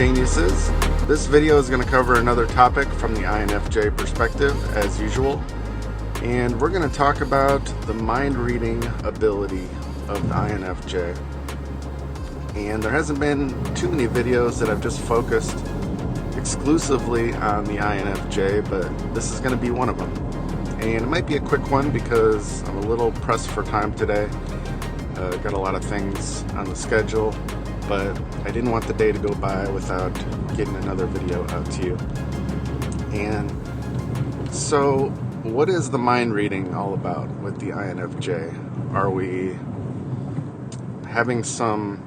Geniuses. This video is going to cover another topic from the INFJ perspective, as usual. And we're going to talk about the mind reading ability of the INFJ. And there hasn't been too many videos that I've just focused exclusively on the INFJ, but this is going to be one of them. And it might be a quick one because I'm a little pressed for time today. Got a lot of things on the schedule, but I didn't want the day to go by without getting another video out to you. And so, what is the mind reading all about with the INFJ? Are we having some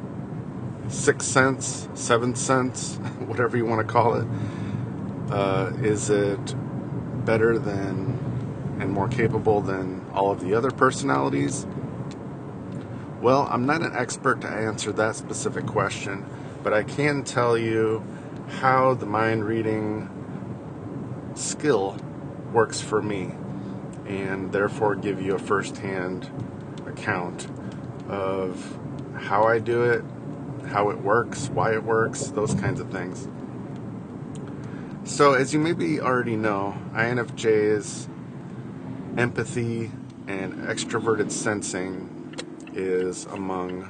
sixth sense, seventh sense, whatever you want to call it? Is it better than and more capable than all of the other personalities? Well, I'm not an expert to answer that specific question, but I can tell you how the mind reading skill works for me, and therefore give you a first-hand account of how I do it, how it works, why it works, those kinds of things. So, as you maybe already know, INFJ's empathy and extroverted sensing is among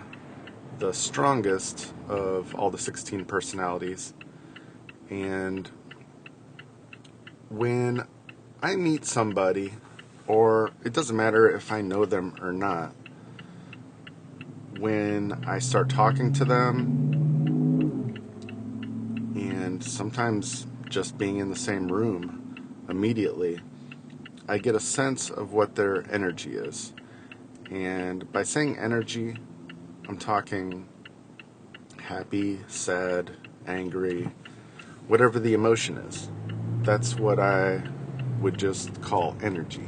the strongest of all the 16 personalities. And when I meet somebody, or it doesn't matter if I know them or not, when I start talking to them, and sometimes just being in the same room immediately, I get a sense of what their energy is. And by saying energy, I'm talking happy, sad, angry, whatever the emotion is. That's what I would just call energy.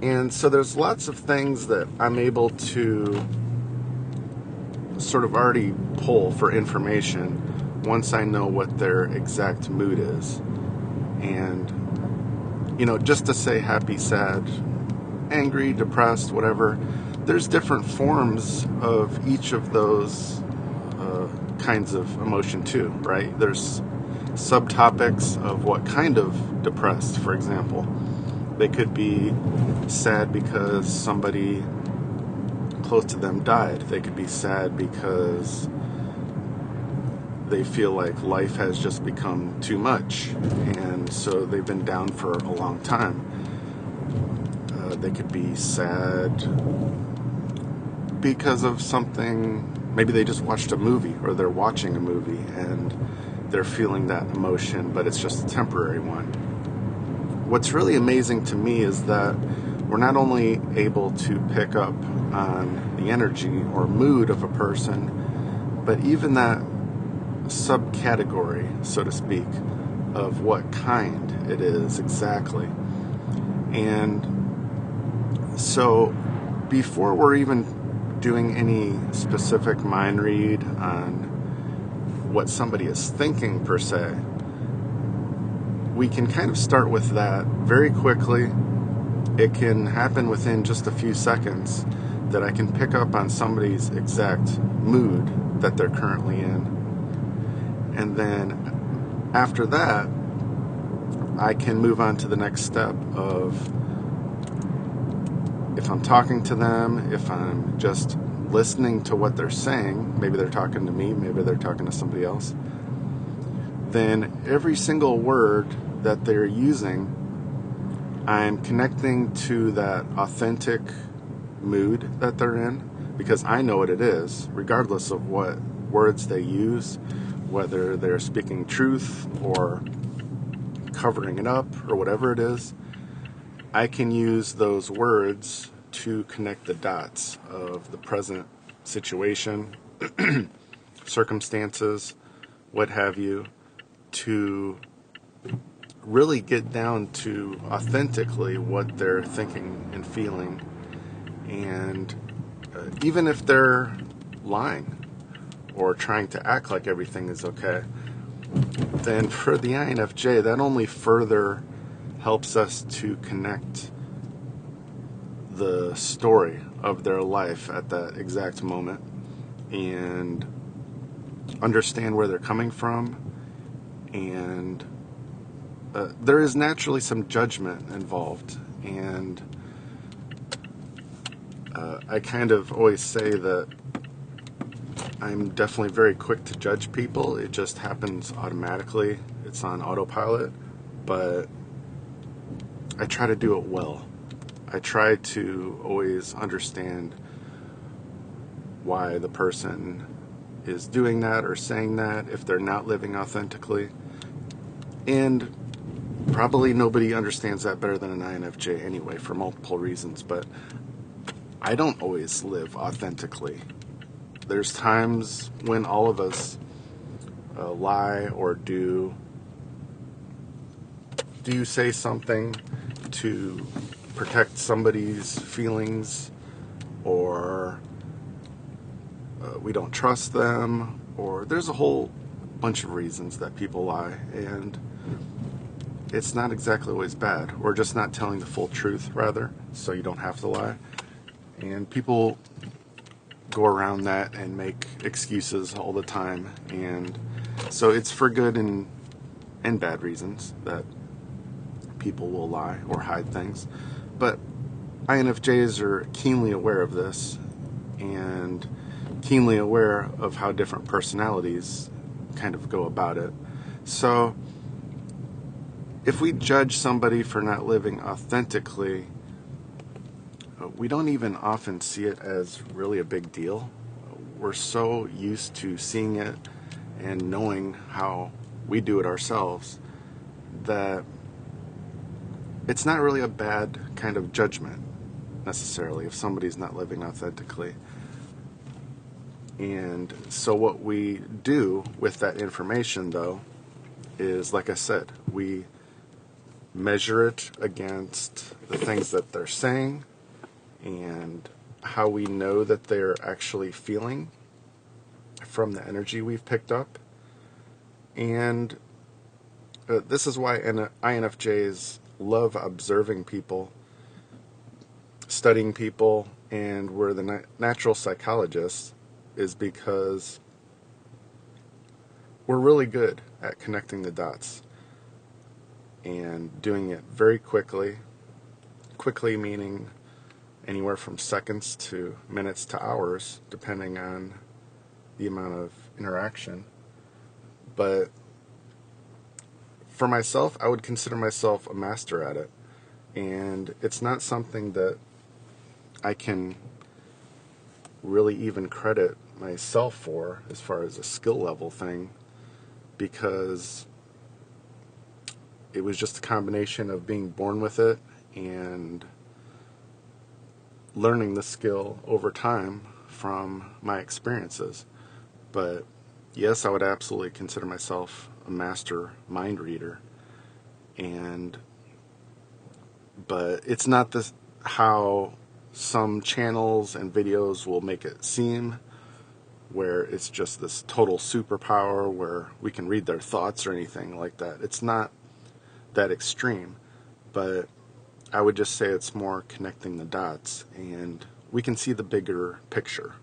And so there's lots of things that I'm able to sort of already pull for information once I know what their exact mood is. And, just to say happy, sad, angry, depressed, whatever, there's different forms of each of those kinds of emotion too, right? There's subtopics of what kind of depressed, for example. They could be sad because somebody close to them died. They could be sad because they feel like life has just become too much, and so they've been down for a long time. They could be sad because of something. Maybe they just watched a movie, or they're watching a movie and they're feeling that emotion, but it's just a temporary one. What's really amazing to me is that we're not only able to pick up on the energy or mood of a person, but even that subcategory, so to speak, of what kind it is exactly. And so before we're even doing any specific mind read on what somebody is thinking per se, we can kind of start with that very quickly. It can happen within just a few seconds that I can pick up on somebody's exact mood that they're currently in. And then after that, I can move on to the next step of, if I'm talking to them, if I'm just listening to what they're saying, maybe they're talking to me, maybe they're talking to somebody else, then every single word that they're using, I'm connecting to that authentic mood that they're in, because I know what it is, regardless of what words they use, whether they're speaking truth or covering it up or whatever it is. I can use those words to connect the dots of the present situation, circumstances, what have you, to really get down to authentically what they're thinking and feeling. And even if they're lying or trying to act like everything is okay, then for the INFJ, that only further helps us to connect the story of their life at that exact moment. And understand where they're coming from, and there is naturally some judgment involved. And I kind of always say that I'm definitely very quick to judge people. It just happens automatically. It's on autopilot. But I try to do it well. I try to always understand why the person is doing that or saying that if they're not living authentically. And probably nobody understands that better than an INFJ anyway, for multiple reasons. But I don't always live authentically. There's times when all of us lie or do say something to protect somebody's feelings, or we don't trust them, or there's a whole bunch of reasons that people lie, and it's not exactly always bad, or just not telling the full truth, rather, so you don't have to lie. And people go around that and make excuses all the time, and so it's for good and bad reasons that people will lie or hide things. But INFJs are keenly aware of this, and keenly aware of how different personalities kind of go about it. So if we judge somebody for not living authentically, we don't even often see it as really a big deal. We're so used to seeing it and knowing how we do it ourselves that it's not really a bad kind of judgment necessarily if somebody's not living authentically. And so what we do with that information, though, is, like I said, we measure it against the things that they're saying and how we know that they're actually feeling from the energy we've picked up. And this is why INFJs love observing people, studying people, and we're the natural psychologists, is because we're really good at connecting the dots and doing it very quickly. Quickly meaning anywhere from seconds to minutes to hours, depending on the amount of interaction. But for myself, I would consider myself a master at it. And it's not something that I can really even credit myself for as far as a skill level thing, because it was just a combination of being born with it and learning the skill over time from my experiences. But yes, I would absolutely consider myself a master mind reader. But it's not this how some channels and videos will make it seem, where it's just this total superpower where we can read their thoughts or anything like that. It's not that extreme, but I would just say it's more connecting the dots, and we can see the bigger picture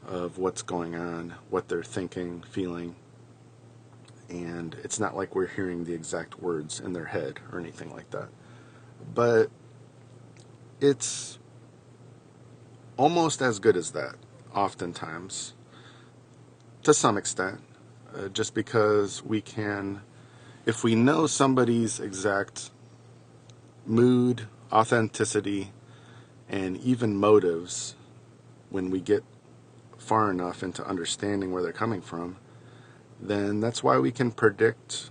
of what's going on, what they're thinking, feeling, and it's not like we're hearing the exact words in their head or anything like that. But it's almost as good as that, oftentimes, to some extent, just because we can, if we know somebody's exact mood, authenticity, and even motives, when we get far enough into understanding where they're coming from, then that's why we can predict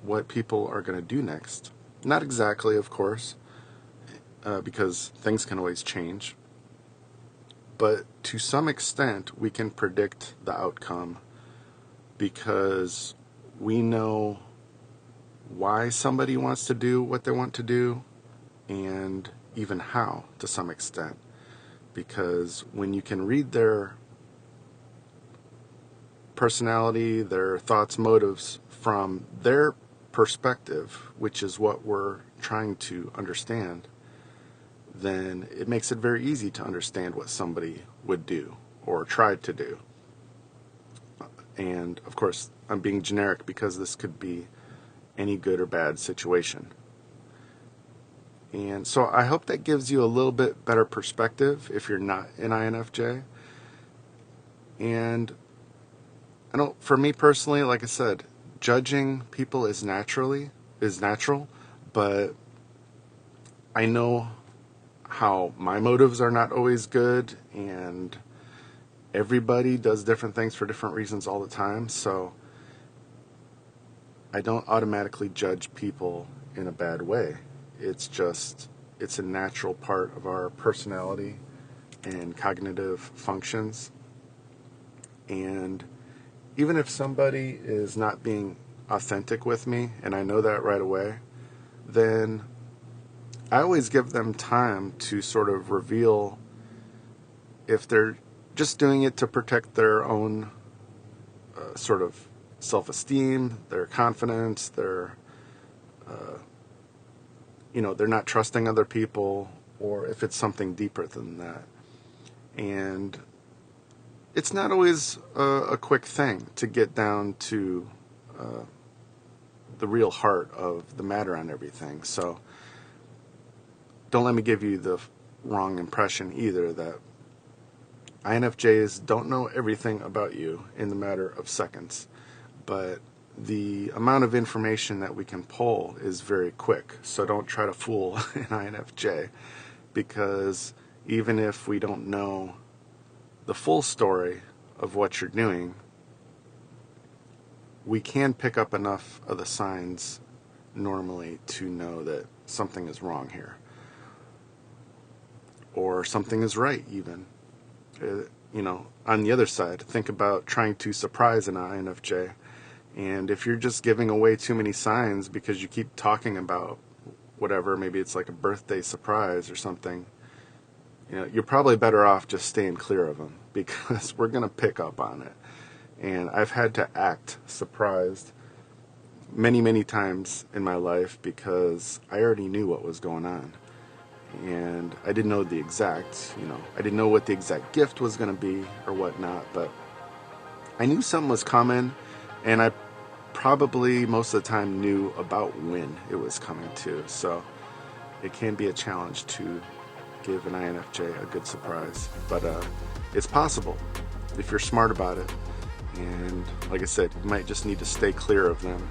what people are going to do next. Not exactly, of course, because things can always change. But to some extent, we can predict the outcome because we know why somebody wants to do what they want to do, and even how, to some extent. Because when you can read their personality, their thoughts, motives from their perspective, which is what we're trying to understand, then it makes it very easy to understand what somebody would do or tried to do. And of course, I'm being generic because this could be any good or bad situation. And so I hope that gives you a little bit better perspective if you're not an INFJ. And I know for me personally, like I said, judging people is natural, but I know how my motives are not always good, and everybody does different things for different reasons all the time, so I don't automatically judge people in a bad way. It's a natural part of our personality and cognitive functions. And even if somebody is not being authentic with me, and I know that right away, then I always give them time to sort of reveal if they're just doing it to protect their own sort of self-esteem, their confidence, they're not trusting other people, or if it's something deeper than that. And it's not always a quick thing to get down to the real heart of the matter on everything. So don't let me give you the wrong impression either that INFJs don't know everything about you in the matter of seconds, but the amount of information that we can pull is very quick. So don't try to fool an INFJ, because even if we don't know the full story of what you're doing, we can pick up enough of the signs normally to know that something is wrong here, or something is right even. On the other side, think about trying to surprise an INFJ, and if you're just giving away too many signs because you keep talking about whatever, maybe it's like a birthday surprise or something, you're probably better off just staying clear of them, because we're going to pick up on it. And I've had to act surprised many, many times in my life because I already knew what was going on. And I didn't know I didn't know what the exact gift was going to be or whatnot, but I knew something was coming, and I probably most of the time knew about when it was coming too. So it can be a challenge to give an INFJ a good surprise, but it's possible if you're smart about it. And like I said, you might just need to stay clear of them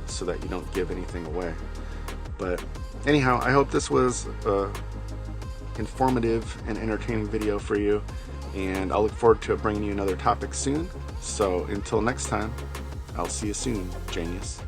so that you don't give anything away. But anyhow, I hope this was an informative and entertaining video for you, and I'll look forward to bringing you another topic soon. So until next time, I'll see you soon, genius.